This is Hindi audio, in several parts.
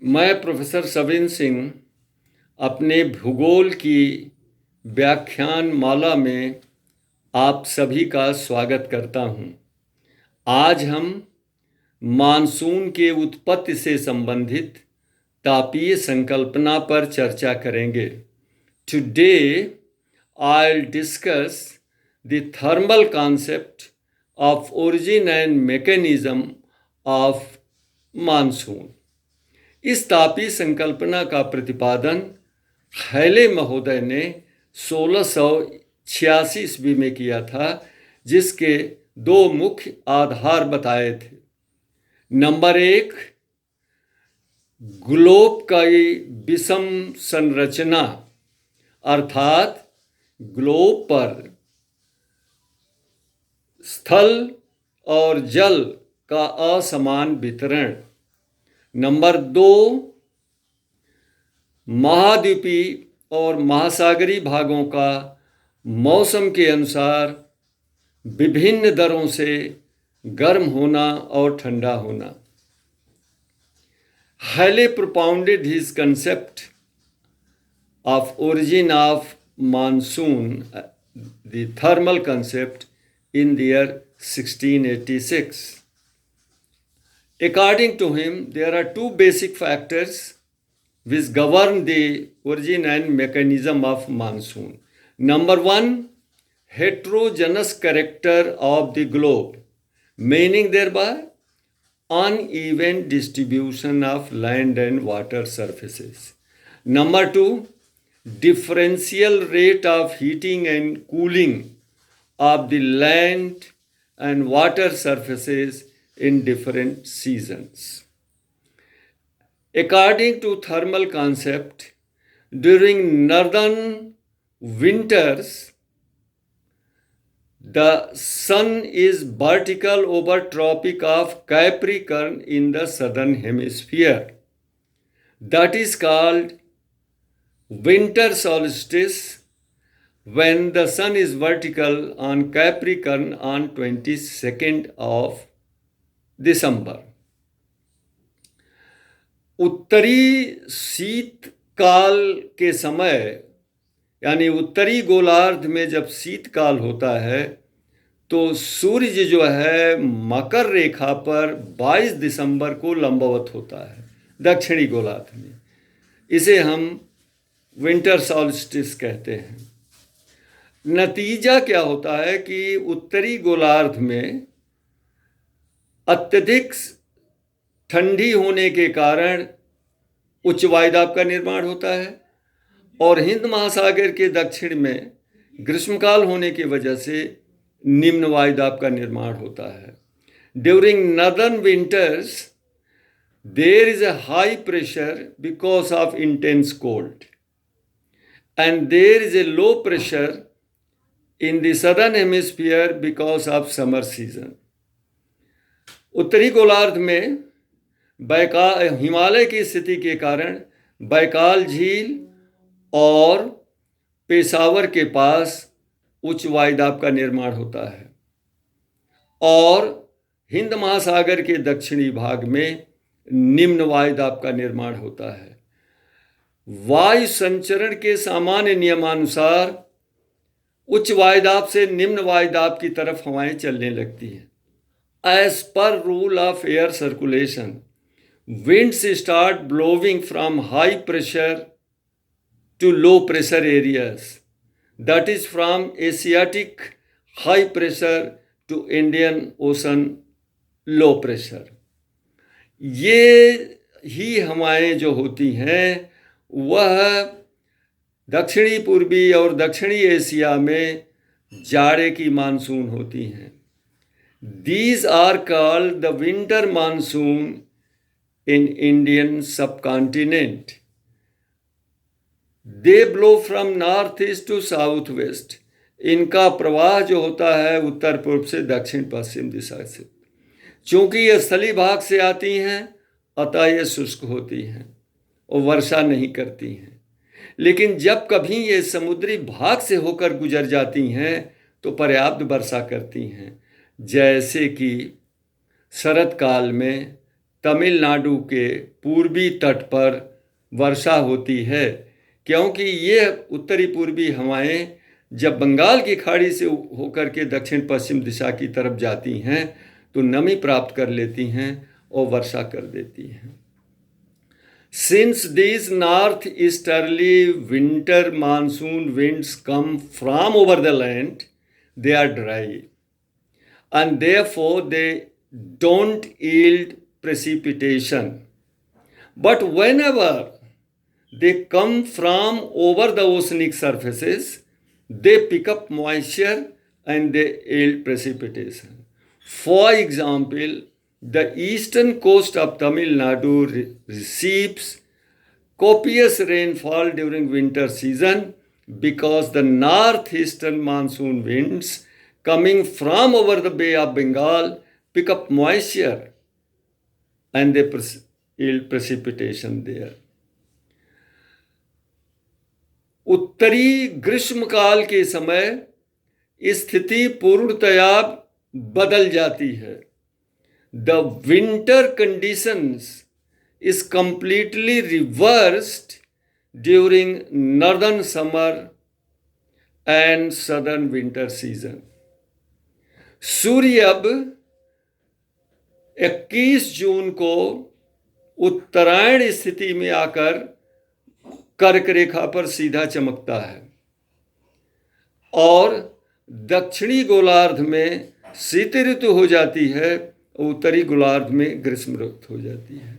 मैं प्रोफेसर सविन सिंह अपने भूगोल की व्याख्यान माला में आप सभी का स्वागत करता हूं। आज हम मानसून के उत्पत्ति से संबंधित तापीय संकल्पना पर चर्चा करेंगे। Today I will discuss the thermal concept of origin and mechanism of monsoon. इस तापीय संकल्पना का प्रतिपादन हैले महोदय ने 1686 ईस्वी में किया था, जिसके दो मुख्य आधार बताए थे। नंबर 1, ग्लोब की विषम संरचना, अर्थात ग्लोब पर स्थल और जल का असमान वितरण। नंबर 2, महाद्वीपीय और महासागरीय भागों का मौसम के अनुसार विभिन्न दरों से गर्म होना और ठंडा होना। हैले propounded his concept of origin of monsoon, the thermal concept, in the year 1686. According to him, there are two basic factors which govern the origin and mechanism of monsoon. Number 1, heterogeneous character of the globe, meaning thereby uneven distribution of land and water surfaces. Number 2, differential rate of heating and cooling of the land and water surfaces in different seasons. According to thermal concept, during northern winters, the sun is vertical over Tropic of Capricorn in the southern hemisphere. That is called winter solstice, when the sun is vertical on Capricorn on 22nd of दिसंबर। उत्तरी शीतकाल के समय, यानी उत्तरी गोलार्ध में जब शीतकाल होता है, तो सूर्य जो है मकर रेखा पर 22 दिसंबर को लंबवत होता है दक्षिणी गोलार्ध में। इसे हम विंटर सॉल्स्टिस कहते हैं। नतीजा क्या होता है कि उत्तरी गोलार्ध में अत्यधिक ठंडी होने के कारण उच्च वायुदाब का निर्माण होता है, और हिंद महासागर के दक्षिण में ग्रीष्मकाल होने की वजह से निम्न वायुदाब का निर्माण होता है। During northern winters there is a high pressure because of intense cold, and there is a low pressure in the southern hemisphere because of summer season. उत्तरी गोलार्ध में हिमालय की स्थिति के कारण बैकाल झील और पेशावर के पास उच्च वायुदाब का निर्माण होता है, और हिंद महासागर के दक्षिणी भाग में निम्न वायुदाब का निर्माण होता है। वायु संचरण के सामान्य नियमानुसार उच्च वायुदाब से निम्न वायुदाब की तरफ हवाएं चलने लगती हैं। As per rule of air circulation, winds start blowing from high pressure to low pressure areas. That is from Asiatic high pressure to Indian Ocean low pressure. ये ही हवाएं जो होती हैं वह दक्षिणी पूर्वी और दक्षिणी एशिया में जाड़े की मानसून होती हैं। These are called the winter monsoon in Indian subcontinent. They blow from northeast to southwest. इनका प्रवाह जो होता है उत्तर पूर्व से दक्षिण पश्चिम दिशा से। चूंकि ये स्थलीय भाग से आती हैं, अतः ये शुष्क होती हैं और वर्षा नहीं करती हैं। लेकिन जब कभी ये समुद्री भाग से होकर गुजर जाती हैं तो पर्याप्त वर्षा करती हैं, जैसे कि शरद काल में तमिलनाडु के पूर्वी तट पर वर्षा होती है, क्योंकि ये उत्तरी पूर्वी हवाएं जब बंगाल की खाड़ी से होकर के दक्षिण पश्चिम दिशा की तरफ जाती हैं तो नमी प्राप्त कर लेती हैं और वर्षा कर देती हैं। Since these northeasterly winter monsoon winds come from over the land, they are dry and therefore they don't yield precipitation. But whenever they come from over the oceanic surfaces, they pick up moisture and they yield precipitation. For example, the eastern coast of Tamil Nadu receives copious rainfall during winter season because the northeastern monsoon winds coming from over the Bay of Bengal pick up moisture and they yield precipitation there. उत्तरी ग्रीष्मकाल के समय स्थिति पूर्णतया बदल जाती है। The winter conditions is completely reversed during northern summer and southern winter season. सूर्य अब 21 जून को उत्तरायण स्थिति में आकर कर्क रेखा पर सीधा चमकता है और दक्षिणी गोलार्ध में शीत ऋतु हो जाती है, उत्तरी गोलार्ध में ग्रीष्म ऋतु हो जाती है।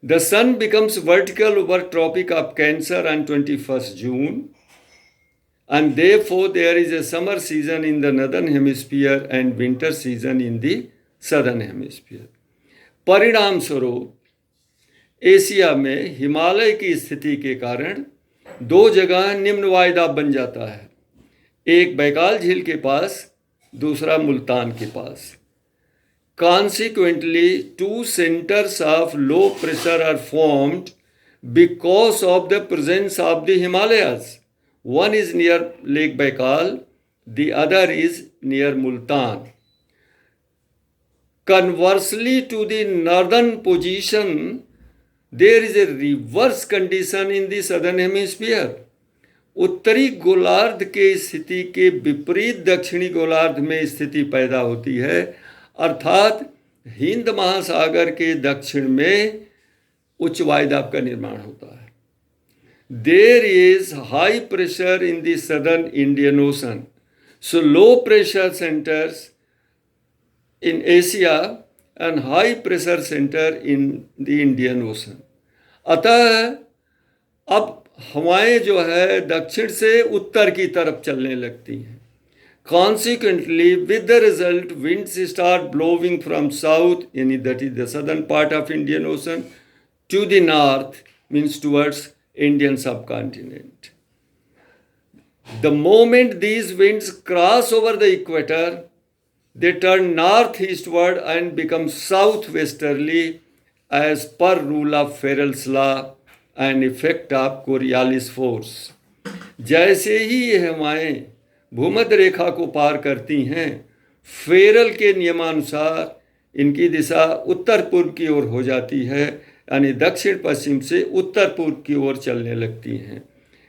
The sun becomes vertical over Tropic of Cancer on 21st June and therefore there is a summer season in the northern hemisphere and winter season in the southern hemisphere. परिणाम स्वरूप एशिया में हिमालय की स्थिति के कारण दो जगह निम्न वायुदाब बन जाता है, एक बैकाल झील के पास, दूसरा मुल्तान के पास। Consequently, two centers of low pressure are formed because of the presence of the Himalayas. One is near Lake Baikal, the other is near Multan. Conversely to the northern position, there is a reverse condition in the southern hemisphere. उत्तरी गोलार्ध के स्थिति के विपरीत दक्षिणी गोलार्ध में स्थिति पैदा होती है, अर्थात हिंद महासागर के दक्षिण में उच्च वायुदाब का निर्माण होता है। There is high pressure in the southern Indian Ocean, so low pressure centers in Asia and high pressure center in the Indian Ocean. अतः अब हवाएं जो है दक्षिण से उत्तर की तरफ चलने लगती हैं। Consequently, with the result, winds start blowing from south, that is the southern part of Indian Ocean, to the north, means towards Indian subcontinent. The moment these winds cross over the equator, they turn northeastward and become southwesterly as per rule of Ferrel's law and effect of Coriolis force. जैसे ही ये हवाएं भूमध्य रेखा को पार करती हैं, फेरल के नियमानुसार इनकी दिशा उत्तर पूर्व की ओर हो जाती है, यानी दक्षिण पश्चिम से उत्तर पूर्व की ओर चलने लगती हैं।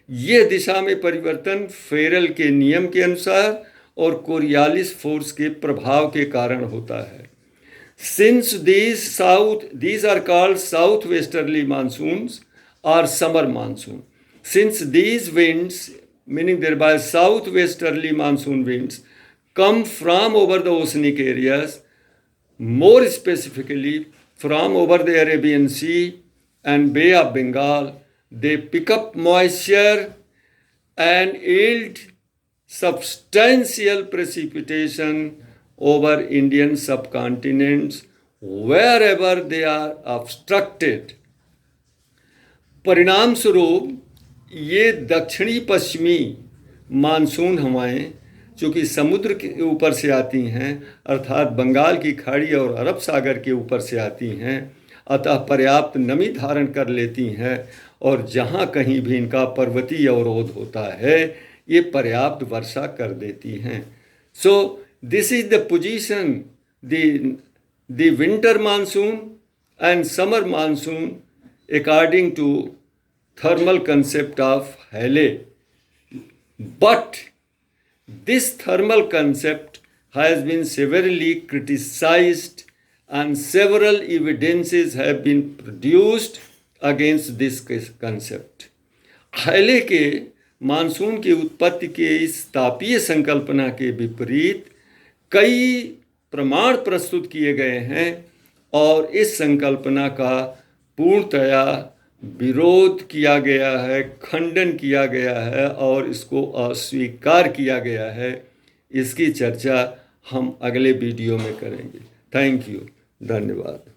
ये दिशा में परिवर्तन फेरल के नियम के अनुसार और कोरियालिस फोर्स के प्रभाव के कारण होता है। Since these are called southwesterly monsoons or summer monsoon. Since these winds, meaning thereby southwesterly monsoon winds, come from over the oceanic areas, more specifically from over the Arabian Sea and Bay of Bengal, they pick up moisture and yield substantial precipitation over Indian subcontinents wherever they are obstructed. परिणाम स्वरूप ये दक्षिणी पश्चिमी मानसून हवाएं चूँकि समुद्र के ऊपर से आती हैं, अर्थात बंगाल की खाड़ी और अरब सागर के ऊपर से आती हैं, अतः पर्याप्त नमी धारण कर लेती हैं और जहाँ कहीं भी इनका पर्वतीय अवरोध होता है ये पर्याप्त वर्षा कर देती हैं। So this is the position, the winter monsoon and summer monsoon according to thermal concept of Halley. But this thermal concept has been severely criticized and several evidences have been produced against this concept. हाले के मानसून की उत्पत्ति के इस तापीय संकल्पना के विपरीत कई प्रमाण प्रस्तुत किए गए हैं और इस संकल्पना का पूर्णतया विरोध किया गया है, खंडन किया गया है और इसको अस्वीकार किया गया है। इसकी चर्चा हम अगले वीडियो में करेंगे। थैंक यू, धन्यवाद।